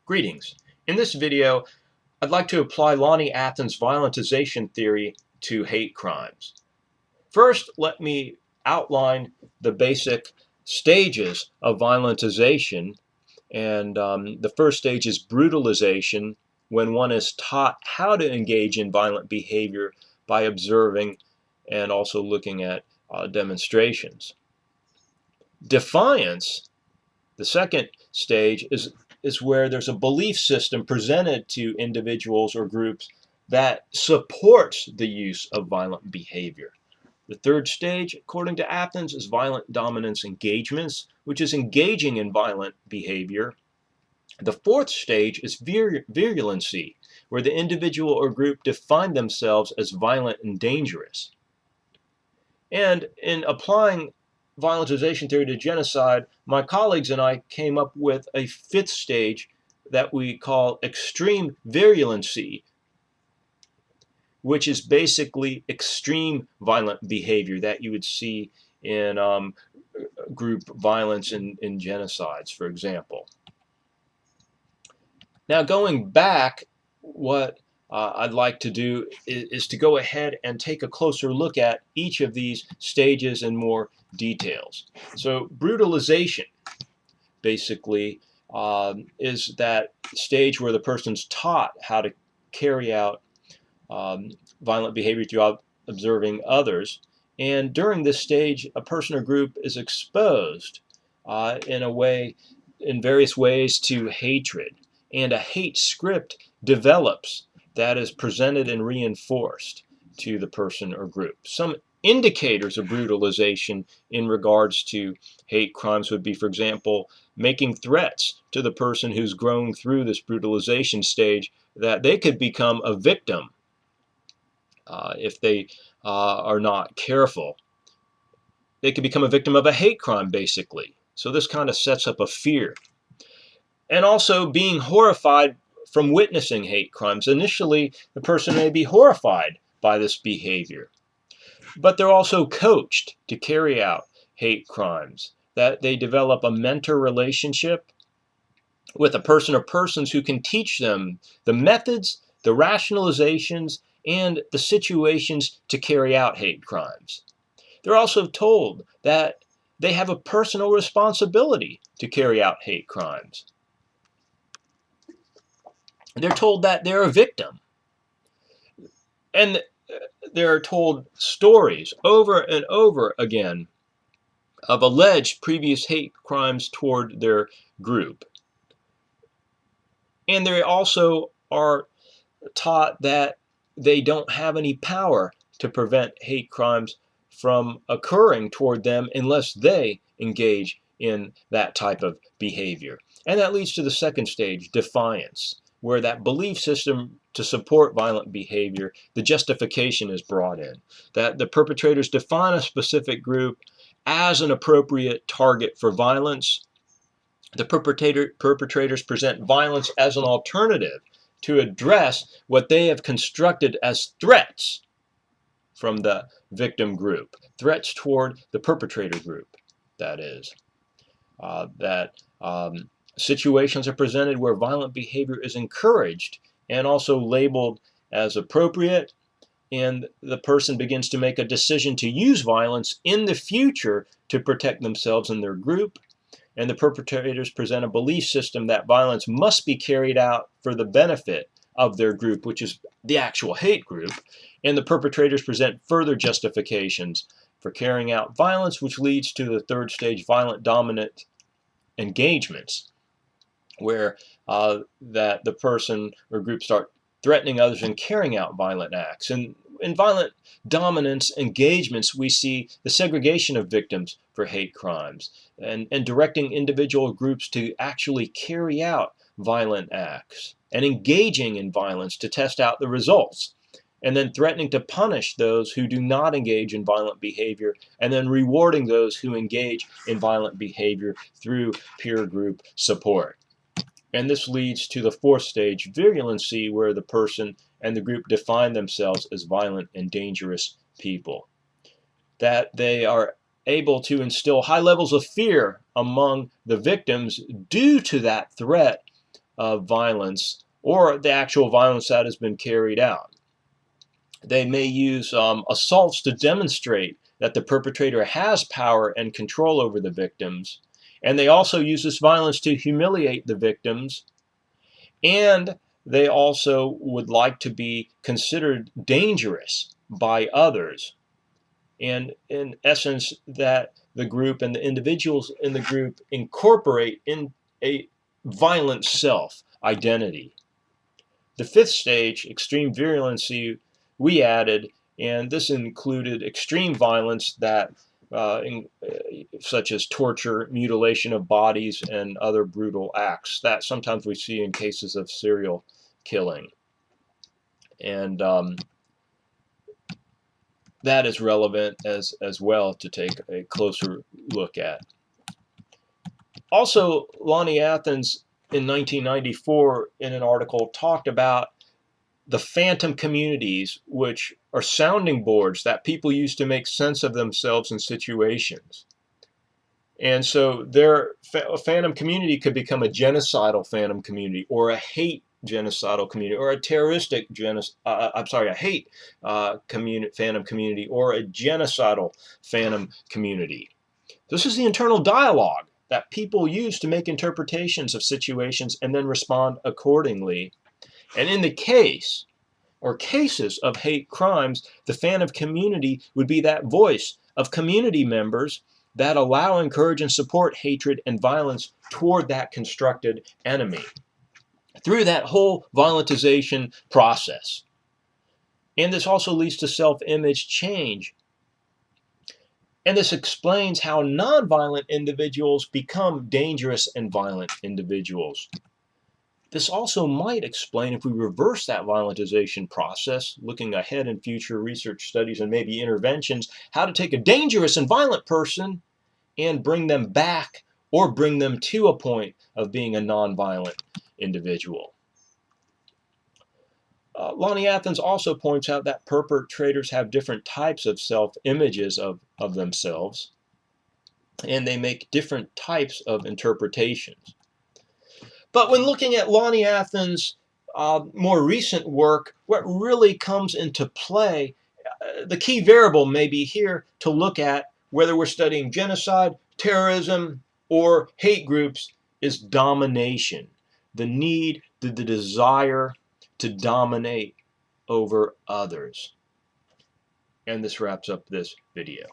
Greetings. In this video, I'd like to apply Lonnie Athens' violentization theory to hate crimes. First, let me outline the basic stages of violentization. And the first stage is brutalization, when one is taught how to engage in violent behavior by observing and also looking at demonstrations. Defiance, the second stage, is where there's a belief system presented to individuals or groups that supports the use of violent behavior. The third stage, according to Athens, is violent dominance engagements, which is engaging in violent behavior. The fourth stage is virulency, where the individual or group define themselves as violent and dangerous. And in applying violentization theory to genocide, my colleagues and I came up with a fifth stage that we call extreme virulency, which is basically extreme violent behavior that you would see in group violence in genocides, for example. Now, going back, what I'd like to do is to go ahead and take a closer look at each of these stages in more details. So brutalization basically is that stage where the person's taught how to carry out violent behavior throughout observing others. And during this stage, a person or group is exposed in various ways to hatred. And a hate script develops that is presented and reinforced to the person or group. Some indicators of brutalization in regards to hate crimes would be, for example, making threats to the person who's grown through this brutalization stage that they could become a victim if they are not careful. They could become a victim of a hate crime, basically. So this kind of sets up a fear. And also being horrified from witnessing hate crimes. Initially, the person may be horrified by this behavior, but they're also coached to carry out hate crimes, that they develop a mentor relationship with a person or persons who can teach them the methods, the rationalizations, and the situations to carry out hate crimes. They're also told that they have a personal responsibility to carry out hate crimes. They're told that they're a victim. And they're told stories over and over again of alleged previous hate crimes toward their group. And they also are taught that they don't have any power to prevent hate crimes from occurring toward them unless they engage in that type of behavior. And that leads to the second stage, defiance, where that belief system to support violent behavior, the justification is brought in, that the perpetrators define a specific group as an appropriate target for violence. The perpetrators present violence as an alternative to address what they have constructed as threats from the victim group, threats toward the perpetrator group, that is. Situations are presented where violent behavior is encouraged and also labeled as appropriate, and the person begins to make a decision to use violence in the future to protect themselves and their group. And the perpetrators present a belief system that violence must be carried out for the benefit of their group, which is the actual hate group. And the perpetrators present further justifications for carrying out violence, which leads to the third stage, violent dominant engagements, where that the person or group start threatening others and carrying out violent acts. And in violent dominance engagements, we see the segregation of victims for hate crimes and directing individual groups to actually carry out violent acts and engaging in violence to test out the results, and then threatening to punish those who do not engage in violent behavior, and then rewarding those who engage in violent behavior through peer group support. And this leads to the fourth stage, virulency, where the person and the group define themselves as violent and dangerous people. That they are able to instill high levels of fear among the victims due to that threat of violence or the actual violence that has been carried out. They may use assaults to demonstrate that the perpetrator has power and control over the victims. And they also use this violence to humiliate the victims. And they also would like to be considered dangerous by others. And in essence, that the group and the individuals in the group incorporate in a violent self identity. The fifth stage, extreme virulency, we added, and this included extreme violence that such as torture, mutilation of bodies, and other brutal acts that sometimes we see in cases of serial killing. And that is relevant as well to take a closer look at. Also, Lonnie Athens in 1994 in an article talked about the phantom communities, which are sounding boards that people use to make sense of themselves in situations. And so a phantom community could become a genocidal phantom community, or a hate genocidal community, or a terroristic a hate phantom community, or a genocidal phantom community. This is the internal dialogue that people use to make interpretations of situations and then respond accordingly. And in the case or cases of hate crimes, the phantom community would be that voice of community members that allow, encourage, and support hatred and violence toward that constructed enemy through that whole violentization process. And this also leads to self-image change. And this explains how nonviolent individuals become dangerous and violent individuals. This also might explain, if we reverse that violentization process, looking ahead in future research studies and maybe interventions, how to take a dangerous and violent person and bring them back or bring them to a point of being a nonviolent individual. Lonnie Athens also points out that perpetrators have different types of self-images of themselves, and they make different types of interpretations. But when looking at Lonnie Athens' more recent work, what really comes into play, the key variable may be here to look at, whether we're studying genocide, terrorism, or hate groups, is domination. The need, the desire to dominate over others. And this wraps up this video.